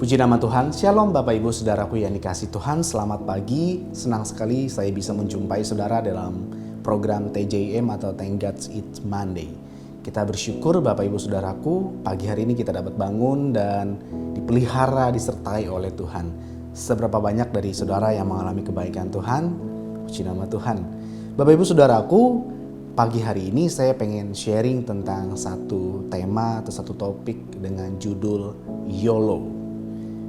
Puji nama Tuhan, Shalom Bapak Ibu Saudaraku yang dikasihi Tuhan, selamat pagi. Senang sekali saya bisa menjumpai saudara dalam program TJM atau Thank God It's Monday. Kita bersyukur Bapak Ibu Saudaraku, pagi hari ini kita dapat bangun dan dipelihara, disertai oleh Tuhan. Seberapa banyak dari saudara yang mengalami kebaikan Tuhan? Puji nama Tuhan. Bapak Ibu Saudaraku, pagi hari ini saya pengen sharing tentang satu tema atau satu topik dengan judul YOLO.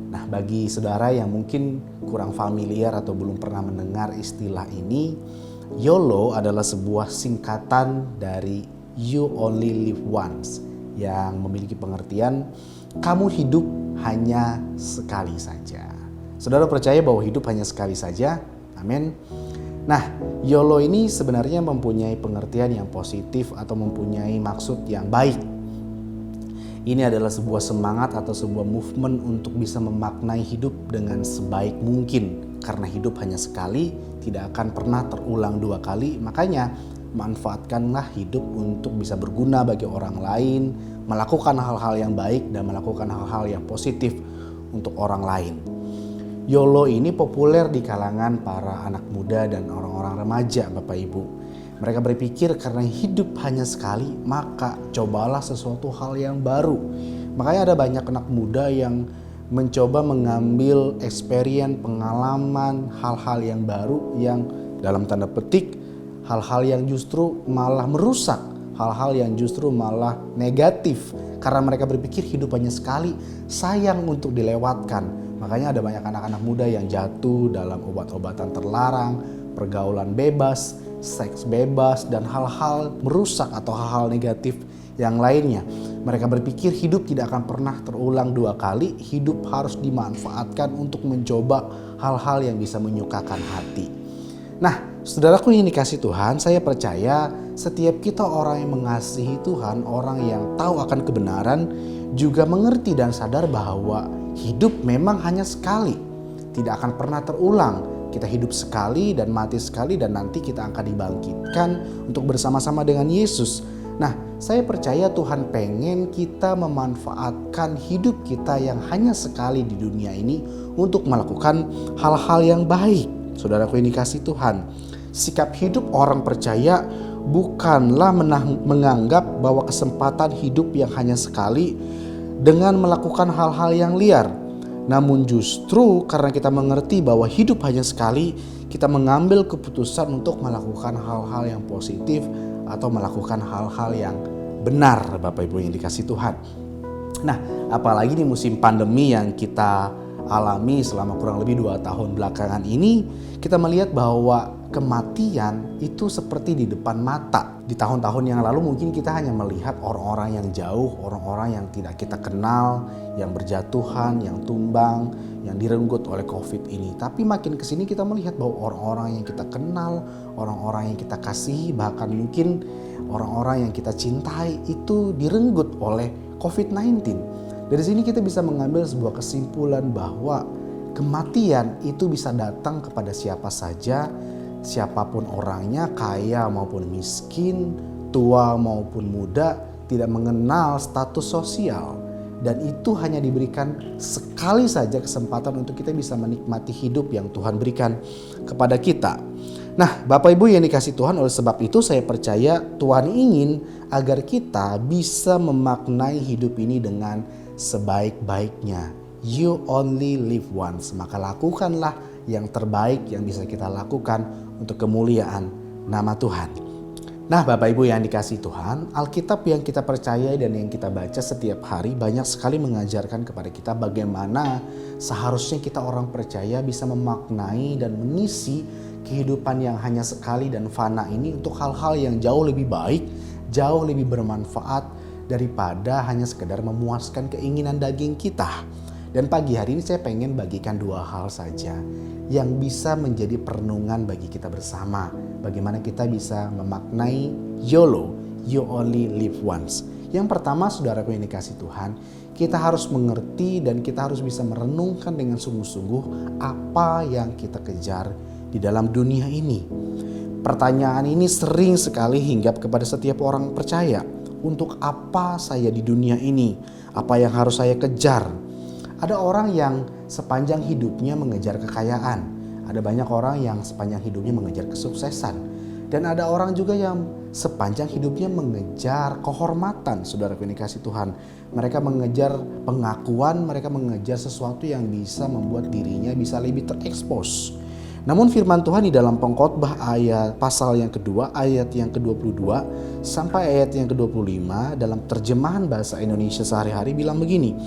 Nah, bagi saudara yang mungkin kurang familiar atau belum pernah mendengar istilah ini, YOLO adalah sebuah singkatan dari You Only Live Once yang memiliki pengertian kamu hidup hanya sekali saja. Saudara percaya bahwa hidup hanya sekali saja? Amin. Nah, YOLO ini sebenarnya mempunyai pengertian yang positif atau mempunyai maksud yang baik. Ini adalah sebuah semangat atau sebuah movement untuk bisa memaknai hidup dengan sebaik mungkin. Karena hidup hanya sekali, tidak akan pernah terulang dua kali. Makanya manfaatkanlah hidup untuk bisa berguna bagi orang lain, melakukan hal-hal yang baik dan melakukan hal-hal yang positif untuk orang lain. YOLO ini populer di kalangan para anak muda dan orang-orang remaja, Bapak Ibu. Mereka berpikir karena hidup hanya sekali, maka cobalah sesuatu hal yang baru. Makanya ada banyak anak muda yang mencoba mengambil experience, pengalaman, hal-hal yang baru yang dalam tanda petik, hal-hal yang justru malah merusak, hal-hal yang justru malah negatif. Karena mereka berpikir hidup hanya sekali, sayang untuk dilewatkan. Makanya ada banyak anak-anak muda yang jatuh dalam obat-obatan terlarang, pergaulan bebas, seks bebas, dan hal-hal merusak atau hal-hal negatif yang lainnya. Mereka berpikir hidup tidak akan pernah terulang dua kali, hidup harus dimanfaatkan untuk mencoba hal-hal yang bisa menyukakan hati. Nah, saudaraku yang dikasihi Tuhan, saya percaya setiap kita orang yang mengasihi Tuhan, orang yang tahu akan kebenaran, juga mengerti dan sadar bahwa hidup memang hanya sekali, tidak akan pernah terulang. Kita hidup sekali dan mati sekali dan nanti kita akan dibangkitkan untuk bersama-sama dengan Yesus. Nah, saya percaya Tuhan pengen kita memanfaatkan hidup kita yang hanya sekali di dunia ini untuk melakukan hal-hal yang baik. Saudaraku yang dikasihi Tuhan, sikap hidup orang percaya bukanlah menganggap bahwa kesempatan hidup yang hanya sekali dengan melakukan hal-hal yang liar. Namun justru karena kita mengerti bahwa hidup hanya sekali, kita mengambil keputusan untuk melakukan hal-hal yang positif atau melakukan hal-hal yang benar, Bapak Ibu yang dikasihi Tuhan. Nah, apalagi di musim pandemi yang kita alami selama kurang lebih 2 tahun belakangan ini, kita melihat bahwa kematian itu seperti di depan mata. Di tahun-tahun yang lalu mungkin kita hanya melihat orang-orang yang jauh, orang-orang yang tidak kita kenal, yang berjatuhan, yang tumbang, yang direnggut oleh COVID ini. Tapi makin kesini kita melihat bahwa orang-orang yang kita kenal, orang-orang yang kita kasihi, bahkan mungkin orang-orang yang kita cintai itu direnggut oleh COVID-19. Dari sini kita bisa mengambil sebuah kesimpulan bahwa kematian itu bisa datang kepada siapa saja, siapapun orangnya, kaya maupun miskin, tua maupun muda, tidak mengenal status sosial. Dan itu hanya diberikan sekali saja kesempatan untuk kita bisa menikmati hidup yang Tuhan berikan kepada kita. Nah, Bapak Ibu yang dikasihi Tuhan, oleh sebab itu saya percaya Tuhan ingin agar kita bisa memaknai hidup ini dengan sebaik-baiknya. You only live once, maka lakukanlah yang terbaik yang bisa kita lakukan untuk kemuliaan nama Tuhan. Nah, Bapak Ibu yang dikasihi Tuhan, Alkitab yang kita percaya dan yang kita baca setiap hari banyak sekali mengajarkan kepada kita bagaimana seharusnya kita orang percaya bisa memaknai dan mengisi kehidupan yang hanya sekali dan fana ini untuk hal-hal yang jauh lebih baik, jauh lebih bermanfaat daripada hanya sekedar memuaskan keinginan daging kita. Dan pagi hari ini saya pengen bagikan 2 hal saja yang bisa menjadi perenungan bagi kita bersama. Bagaimana kita bisa memaknai YOLO, You Only Live Once. Yang pertama, saudaraku yang dikasihi Tuhan, kita harus mengerti dan kita harus bisa merenungkan dengan sungguh-sungguh apa yang kita kejar di dalam dunia ini. Pertanyaan ini sering sekali hinggap kepada setiap orang percaya. Untuk apa saya di dunia ini? Apa yang harus saya kejar? Ada orang yang sepanjang hidupnya mengejar kekayaan. Ada banyak orang yang sepanjang hidupnya mengejar kesuksesan. Dan ada orang juga yang sepanjang hidupnya mengejar kehormatan, saudaraku yang dikasihi Tuhan. Mereka mengejar pengakuan, mereka mengejar sesuatu yang bisa membuat dirinya bisa lebih terekspos. Namun firman Tuhan di dalam Pengkhotbah ayat pasal yang kedua, ayat yang ke-22 sampai ayat yang ke-25 dalam terjemahan bahasa Indonesia sehari-hari bilang begini.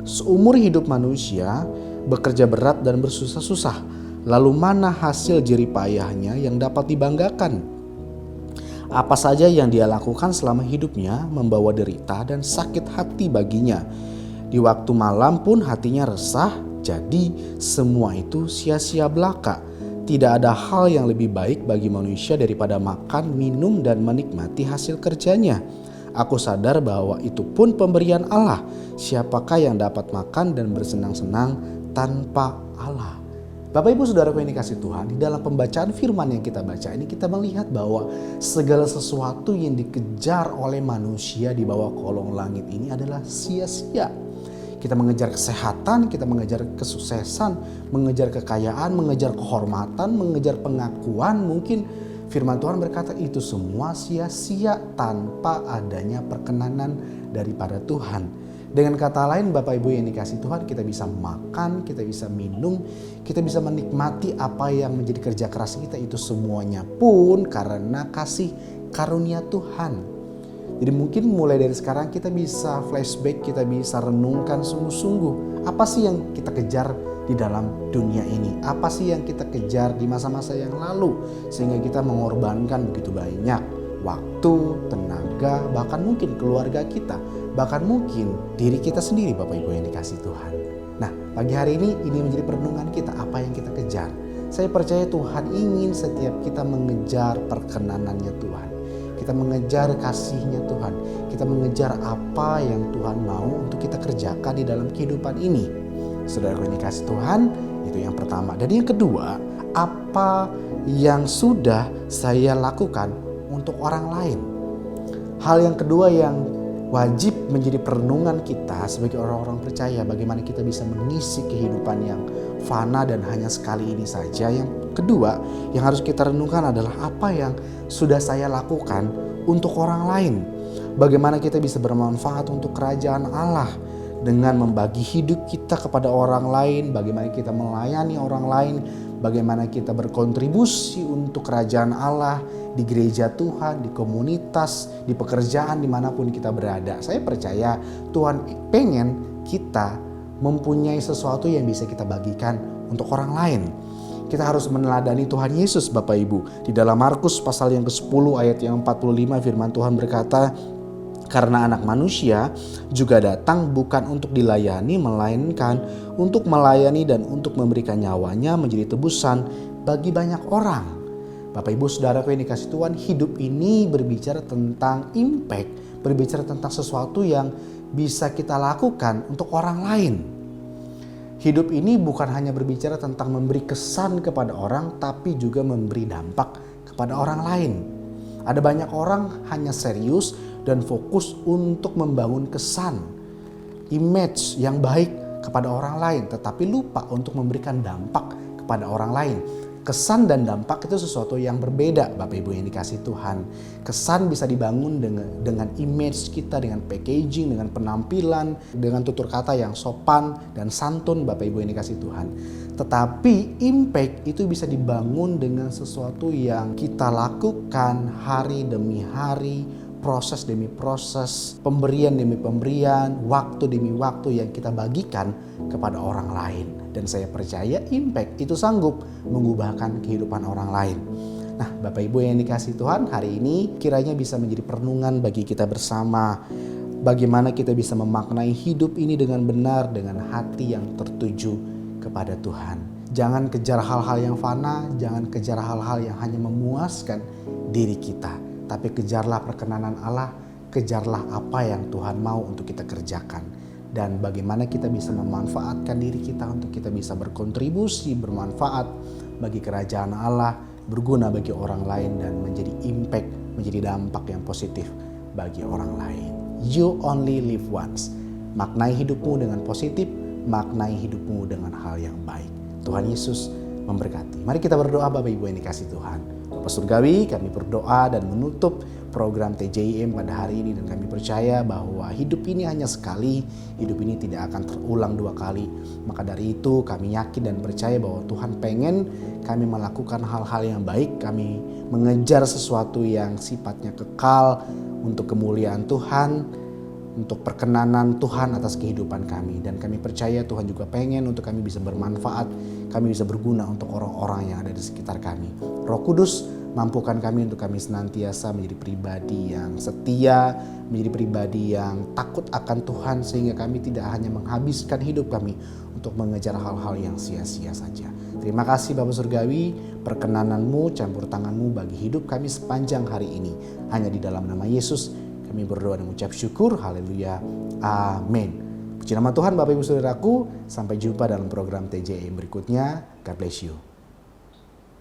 Seumur hidup manusia bekerja berat dan bersusah-susah, lalu mana hasil jerih payahnya yang dapat dibanggakan? Apa saja yang dia lakukan selama hidupnya membawa derita dan sakit hati baginya. Di waktu malam pun hatinya resah, jadi semua itu sia-sia belaka. Tidak ada hal yang lebih baik bagi manusia daripada makan, minum, dan menikmati hasil kerjanya. Aku sadar bahwa itu pun pemberian Allah. Siapakah yang dapat makan dan bersenang-senang tanpa Allah? Bapak Ibu Saudaraku yang dikasihi Tuhan, di dalam pembacaan firman yang kita baca ini kita melihat bahwa segala sesuatu yang dikejar oleh manusia di bawah kolong langit ini adalah sia-sia. Kita mengejar kesehatan, kita mengejar kesuksesan, mengejar kekayaan, mengejar kehormatan, mengejar pengakuan. Mungkin firman Tuhan berkata itu semua sia-sia tanpa adanya perkenanan daripada Tuhan. Dengan kata lain Bapak Ibu yang dikasihi Tuhan, kita bisa makan, kita bisa minum, kita bisa menikmati apa yang menjadi kerja keras kita, itu semuanya pun karena kasih karunia Tuhan. Jadi mungkin mulai dari sekarang kita bisa flashback, kita bisa renungkan sungguh-sungguh. Apa sih yang kita kejar di dalam dunia ini? Apa sih yang kita kejar di masa-masa yang lalu? Sehingga kita mengorbankan begitu banyak waktu, tenaga, bahkan mungkin keluarga kita. Bahkan mungkin diri kita sendiri Bapak Ibu yang dikasihi Tuhan. Nah pagi hari ini menjadi perenungan kita, apa yang kita kejar. Saya percaya Tuhan ingin setiap kita mengejar perkenanannya Tuhan. Kita mengejar kasih-Nya Tuhan. Kita mengejar apa yang Tuhan mau untuk kita kerjakan di dalam kehidupan ini. Saudaraku yang dikasihi Tuhan, itu yang pertama. Dan yang kedua, apa yang sudah saya lakukan untuk orang lain. Hal yang kedua yang wajib menjadi perenungan kita sebagai orang-orang percaya, bagaimana kita bisa mengisi kehidupan yang fana dan hanya sekali ini saja. Yang kedua yang harus kita renungkan adalah apa yang sudah saya lakukan untuk orang lain. Bagaimana kita bisa bermanfaat untuk kerajaan Allah dengan membagi hidup kita kepada orang lain, bagaimana kita melayani orang lain, bagaimana kita berkontribusi untuk kerajaan Allah di gereja Tuhan, di komunitas, di pekerjaan, dimanapun kita berada. Saya percaya Tuhan pengen kita mempunyai sesuatu yang bisa kita bagikan untuk orang lain. Kita harus meneladani Tuhan Yesus Bapak Ibu. Di dalam Markus pasal yang ke-10 ayat yang 45 firman Tuhan berkata, karena anak manusia juga datang bukan untuk dilayani, melainkan untuk melayani dan untuk memberikan nyawanya menjadi tebusan bagi banyak orang. Bapak Ibu Saudaraku yang dikasihi Tuhan, hidup ini berbicara tentang impact, berbicara tentang sesuatu yang bisa kita lakukan untuk orang lain. Hidup ini bukan hanya berbicara tentang memberi kesan kepada orang, tapi juga memberi dampak kepada orang lain. Ada banyak orang hanya serius dan fokus untuk membangun kesan, image yang baik kepada orang lain, tetapi lupa untuk memberikan dampak kepada orang lain. Kesan dan dampak itu sesuatu yang berbeda Bapak Ibu yang dikasihi Tuhan. Kesan bisa dibangun dengan image kita, dengan packaging, dengan penampilan, dengan tutur kata yang sopan dan santun Bapak Ibu yang dikasihi Tuhan. Tetapi impact itu bisa dibangun dengan sesuatu yang kita lakukan hari demi hari, proses demi proses, pemberian demi pemberian, waktu demi waktu yang kita bagikan kepada orang lain. Dan saya percaya impact itu sanggup mengubahkan kehidupan orang lain. Nah Bapak Ibu yang dikasihi Tuhan, hari ini kiranya bisa menjadi perenungan bagi kita bersama. Bagaimana kita bisa memaknai hidup ini dengan benar, dengan hati yang tertuju kepada Tuhan. Jangan kejar hal-hal yang fana, jangan kejar hal-hal yang hanya memuaskan diri kita. Tapi kejarlah perkenanan Allah, kejarlah apa yang Tuhan mau untuk kita kerjakan. Dan bagaimana kita bisa memanfaatkan diri kita untuk kita bisa berkontribusi, bermanfaat bagi kerajaan Allah, berguna bagi orang lain dan menjadi impact, menjadi dampak yang positif bagi orang lain. You only live once. Maknai hidupmu dengan positif, maknai hidupmu dengan hal yang baik. Tuhan Yesus memberkati. Mari kita berdoa Bapak Ibu yang dikasihi Tuhan. Bapa Surgawi, kami berdoa dan menutup program TJIM pada hari ini, dan kami percaya bahwa hidup ini hanya sekali, hidup ini tidak akan terulang dua kali. Maka dari itu kami yakin dan percaya bahwa Tuhan pengen kami melakukan hal-hal yang baik, kami mengejar sesuatu yang sifatnya kekal untuk kemuliaan Tuhan, untuk perkenanan Tuhan atas kehidupan kami. Dan kami percaya Tuhan juga pengen untuk kami bisa bermanfaat, kami bisa berguna untuk orang-orang yang ada di sekitar kami. Roh Kudus, mampukan kami untuk kami senantiasa menjadi pribadi yang setia, menjadi pribadi yang takut akan Tuhan, sehingga kami tidak hanya menghabiskan hidup kami untuk mengejar hal-hal yang sia-sia saja. Terima kasih Bapa Surgawi, perkenananmu, campur tanganmu bagi hidup kami sepanjang hari ini. Hanya di dalam nama Yesus kami berdoa dan mengucap syukur. Haleluya. Amin. Puji nama Tuhan Bapak Ibu Saudaraku. Sampai jumpa dalam program TJIM berikutnya. God bless you.